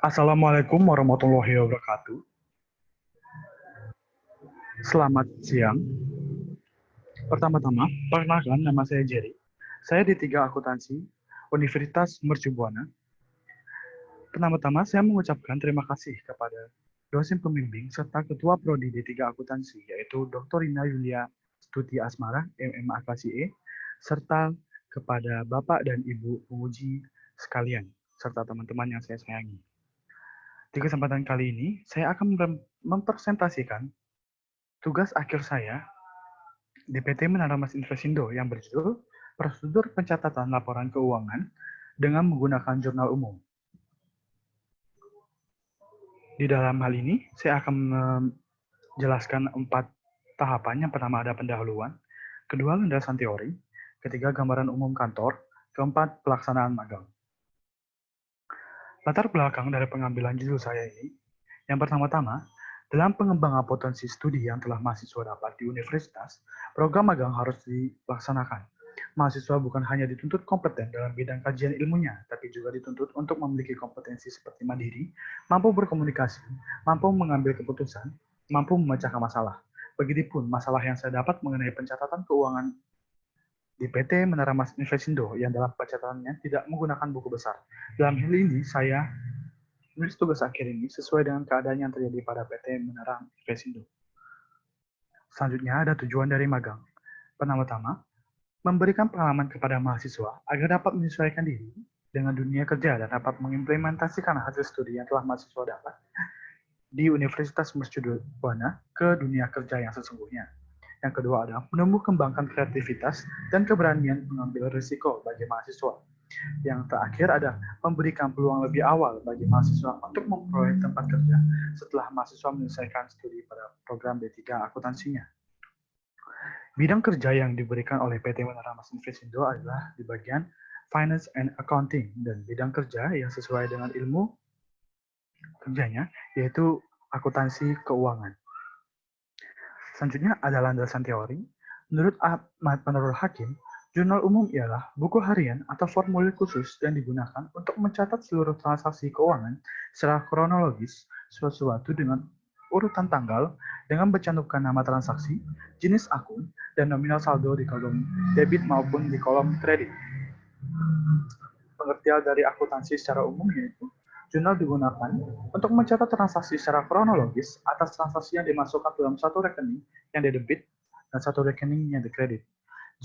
Assalamualaikum warahmatullahi wabarakatuh. Selamat siang. Pertama-tama, perkenalkan nama saya Jerry. Saya di tiga akuntansi Universitas Mercu Buana. Pertama-tama, saya mengucapkan terima kasih kepada dosen pembimbing serta ketua prodi di tiga akuntansi, yaitu Dr. Rina Yulia Stuti Asmara, MMA KCE, serta kepada Bapak dan Ibu penguji sekalian, serta teman-teman yang saya sayangi. Di kesempatan kali ini, saya akan mempresentasikan tugas akhir saya di PT Menara Mas Investindo yang berjudul Prosedur Pencatatan Laporan Keuangan dengan menggunakan jurnal umum. Di dalam hal ini, saya akan menjelaskan 4 tahapan. Yang pertama ada pendahuluan, kedua landasan teori, ketiga gambaran umum kantor, keempat pelaksanaan magang. Latar belakang dari pengambilan judul saya ini, yang pertama-tama, dalam pengembangan potensi studi yang telah mahasiswa dapat di universitas, program magang harus dilaksanakan. Mahasiswa bukan hanya dituntut kompeten dalam bidang kajian ilmunya, tapi juga dituntut untuk memiliki kompetensi seperti mandiri, mampu berkomunikasi, mampu mengambil keputusan, mampu memecahkan masalah. Begitupun masalah yang saya dapat mengenai pencatatan keuangan di PT Menara Mas Investindo yang dalam pencatatannya tidak menggunakan buku besar. Dalam hal ini, saya menulis tugas akhir ini sesuai dengan keadaan yang terjadi pada PT Menara Investindo. Selanjutnya ada tujuan dari magang. Pertama-tama, memberikan pengalaman kepada mahasiswa agar dapat menyesuaikan diri dengan dunia kerja dan dapat mengimplementasikan hasil studi yang telah mahasiswa dapat di Universitas Mercu Buana ke dunia kerja yang sesungguhnya. Yang kedua adalah menumbuh kembangkan kreativitas dan keberanian mengambil risiko bagi mahasiswa. Yang terakhir ada memberikan peluang lebih awal bagi mahasiswa untuk memperoleh tempat kerja setelah mahasiswa menyelesaikan studi pada program D3 akuntansinya. Bidang kerja yang diberikan oleh PT Menara Mas Investindo adalah di bagian Finance and Accounting, dan bidang kerja yang sesuai dengan ilmu kerjanya yaitu akuntansi keuangan. Selanjutnya ada landasan teori. Menurut Ahmad Manurul Hakim, jurnal umum ialah buku harian atau formulir khusus yang digunakan untuk mencatat seluruh transaksi keuangan secara kronologis sesuatu dengan urutan tanggal dengan mencantumkan nama transaksi, jenis akun, dan nominal saldo di kolom debit maupun di kolom kredit. Pengertian dari akuntansi secara umum yaitu jurnal digunakan untuk mencatat transaksi secara kronologis atas transaksi yang dimasukkan dalam satu rekening yang didebit dan satu rekening yang dikredit.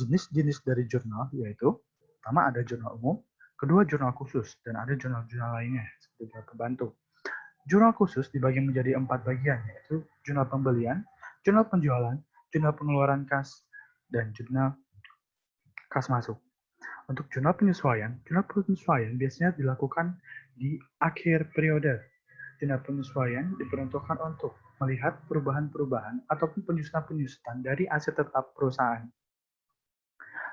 Jenis-jenis dari jurnal yaitu, pertama ada jurnal umum, kedua jurnal khusus, dan ada jurnal-jurnal lainnya seperti jurnal pembantu. Jurnal khusus dibagi menjadi 4 bagian, yaitu jurnal pembelian, jurnal penjualan, jurnal pengeluaran kas, dan jurnal kas masuk. Untuk jurnal penyesuaian biasanya dilakukan di akhir periode. Jurnal penyesuaian diperuntukkan untuk melihat perubahan-perubahan ataupun penyusutan-penyusutan dari aset tetap perusahaan.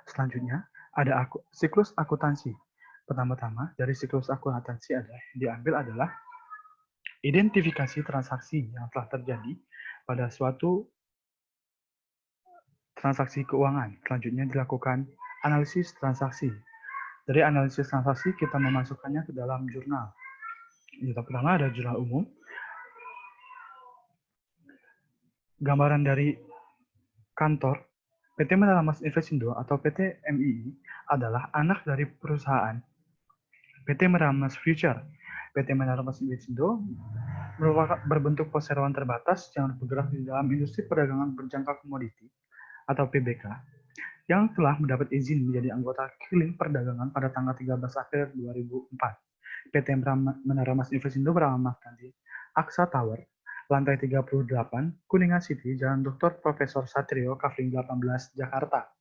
Selanjutnya, ada siklus akuntansi. Pertama-tama, dari siklus akuntansi yang diambil adalah identifikasi transaksi yang telah terjadi pada suatu transaksi keuangan. Selanjutnya dilakukan analisis transaksi. Dari analisis transaksi, kita memasukkannya ke dalam jurnal. Yang pertama ada jurnal umum. Gambaran dari kantor PT Menara Mas Investindo atau PT MII adalah anak dari perusahaan PT Menara Mas Future. PT Menara Mas Investindo merupakan berbentuk perseroan terbatas yang bergerak di dalam industri perdagangan berjangka komoditi atau PBK yang telah mendapat izin menjadi anggota Kiling Perdagangan pada tanggal 13 April 2004. PT Menara Mas Investindo beralamatkan di Aksa Tower, lantai 38, Kuningan City, Jalan Dr. Profesor Satrio, Kavling 18, Jakarta.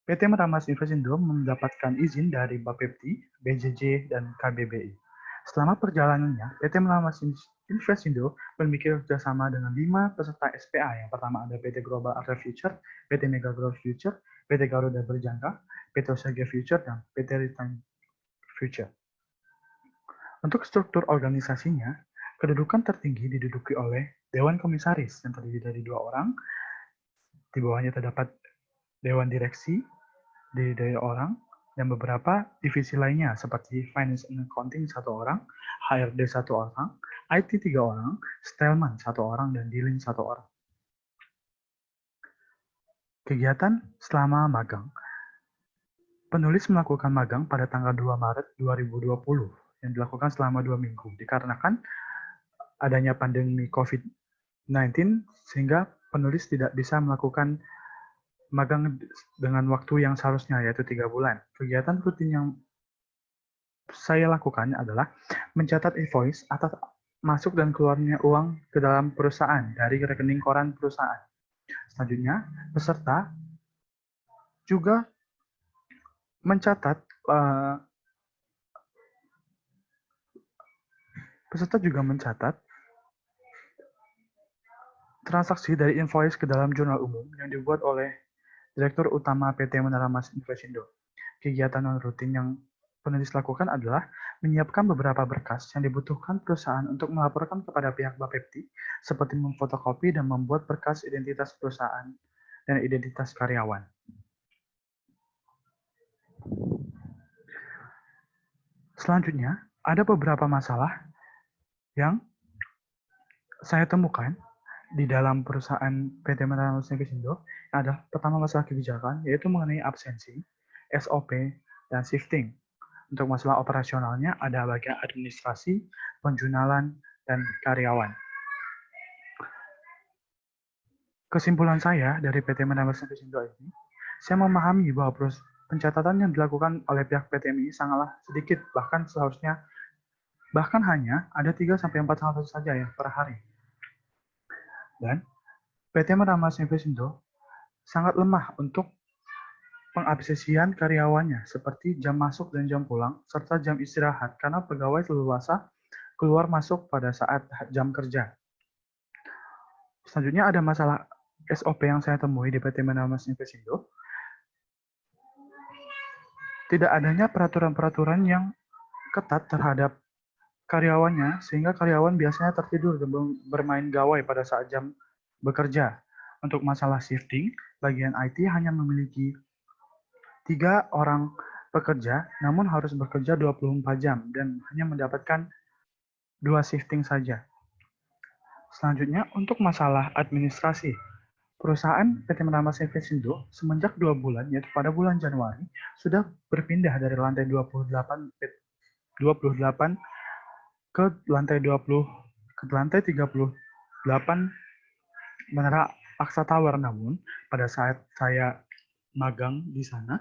PT Menara Mas Investindo mendapatkan izin dari Bapepti, BJJ, dan KBBI. Selama perjalanannya, PT Menara Mas Investindo memiliki kerjasama dengan 5 peserta SPA. Yang pertama ada PT Global Art Future, PT Mega Growth Future, PT Garuda Berjangka, PT Osage Future, dan PT Return Future. Untuk struktur organisasinya, kedudukan tertinggi diduduki oleh Dewan Komisaris yang terdiri dari 2 orang. Di bawahnya terdapat Dewan Direksi dari orang, dan beberapa divisi lainnya seperti Finance and Accounting 1 orang, HRD 1 orang, IT 3 orang, Stillman 1 orang, dan Dealing 1 orang. Kegiatan selama magang. Penulis melakukan magang pada tanggal 2 Maret 2020 yang dilakukan selama 2 minggu dikarenakan adanya pandemi COVID-19 sehingga penulis tidak bisa melakukan magang dengan waktu yang seharusnya yaitu 3 bulan. Kegiatan rutin yang saya lakukan adalah mencatat invoice atas masuk dan keluarnya uang ke dalam perusahaan dari rekening koran perusahaan. Selanjutnya, peserta juga mencatat transaksi dari invoice ke dalam jurnal umum yang dibuat oleh Direktur Utama PT Menara Mas Investendo. Kegiatan non-rutin yang penulis lakukan adalah menyiapkan beberapa berkas yang dibutuhkan perusahaan untuk melaporkan kepada pihak Bapepti, seperti memfotokopi dan membuat berkas identitas perusahaan dan identitas karyawan. Selanjutnya, ada beberapa masalah yang saya temukan di dalam perusahaan PT Menara Mas Investendo. Ada pertama masalah kebijakan, yaitu mengenai absensi, SOP, dan shifting. Untuk masalah operasionalnya ada bagian administrasi, penjualan, dan karyawan. Kesimpulan saya dari PT Menara Mas Investendo ini, saya memahami bahwa pencatatan yang dilakukan oleh pihak PT ini sangatlah sedikit, bahkan hanya ada 3-4 transaksi saja ya per hari. Dan PT Menara Mas Investendo sangat lemah untuk pengabsensian karyawannya seperti jam masuk dan jam pulang, serta jam istirahat karena pegawai leluasa keluar masuk pada saat jam kerja. Selanjutnya ada masalah SOP yang saya temui di PT Menara Mas Investendo. Tidak adanya peraturan-peraturan yang ketat terhadap karyawannya, sehingga karyawan biasanya tertidur dan bermain gawai pada saat jam bekerja. Untuk masalah shifting, bagian IT hanya memiliki 3 orang pekerja, namun harus bekerja 24 jam dan hanya mendapatkan 2 shifting saja. Selanjutnya, untuk masalah administrasi, perusahaan PT Menara Mas Investendo semenjak 2 bulan, yaitu pada bulan Januari, sudah berpindah dari lantai 28 ke lantai 38 Menara Aksa Tower. Namun, pada saat saya magang di sana,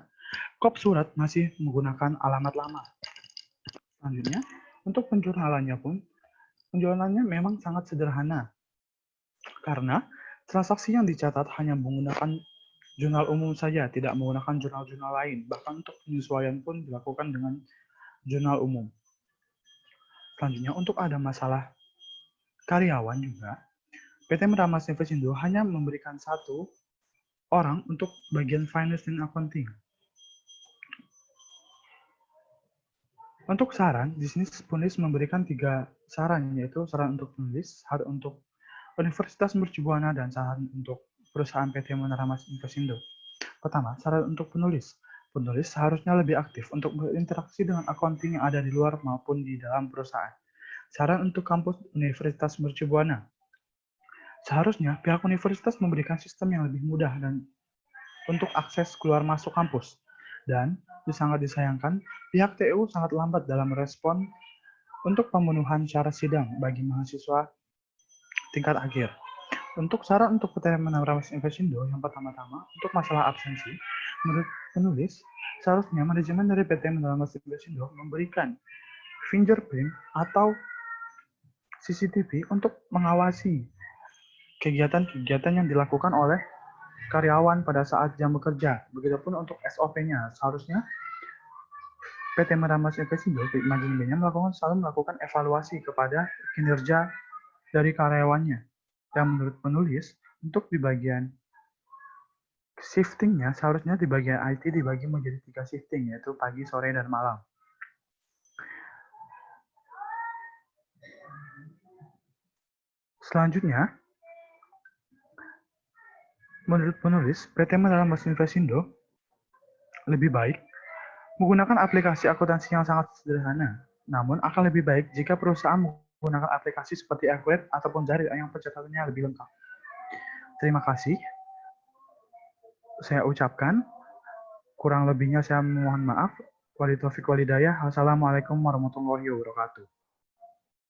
kop surat masih menggunakan alamat lama. Selanjutnya, untuk penjualannya memang sangat sederhana, karena transaksi yang dicatat hanya menggunakan jurnal umum saja, tidak menggunakan jurnal-jurnal lain. Bahkan untuk penyesuaian pun dilakukan dengan jurnal umum. Selanjutnya, untuk ada masalah karyawan juga, PT Menara Mas Investendo hanya memberikan 1 orang untuk bagian finance dan accounting. Untuk saran, di sini penulis memberikan 3 saran, yaitu saran untuk penulis, saran untuk Universitas Mercu Buana, dan saran untuk perusahaan PT Menara Mas Investendo. Pertama, saran untuk penulis. Penulis seharusnya lebih aktif untuk berinteraksi dengan accounting yang ada di luar maupun di dalam perusahaan. Saran untuk kampus Universitas Mercu Buana. Seharusnya pihak universitas memberikan sistem yang lebih mudah dan untuk akses keluar masuk kampus. Dan sangat disayangkan, pihak TU sangat lambat dalam respon untuk pemenuhan syarat sidang bagi mahasiswa tingkat akhir. Untuk saran untuk PT Menara Mas Investendo, yang pertama-tama, untuk masalah absensi, menurut penulis, seharusnya manajemen dari PT Menara Mas Investendo memberikan fingerprint atau CCTV untuk mengawasi kegiatan-kegiatan yang dilakukan oleh karyawan pada saat jam bekerja. Begitupun untuk SOP-nya, seharusnya PT Menara Mas Investendo selalu melakukan evaluasi kepada kinerja dari karyawannya. Yang menurut penulis, untuk di bagian shifting-nya, seharusnya di bagian IT dibagi menjadi 3 shifting, yaitu pagi, sore, dan malam. Selanjutnya, menurut penulis, PT Menara Mas Investendo lebih baik menggunakan aplikasi akuntansi yang sangat sederhana. Namun, akan lebih baik jika perusahaan menggunakan aplikasi seperti Acquaint ataupun Zarir yang pencatatannya lebih lengkap. Terima kasih. Saya ucapkan, kurang lebihnya saya mohon maaf. Wabillahi taufiq walhidayah. Wassalamualaikum warahmatullahi wabarakatuh.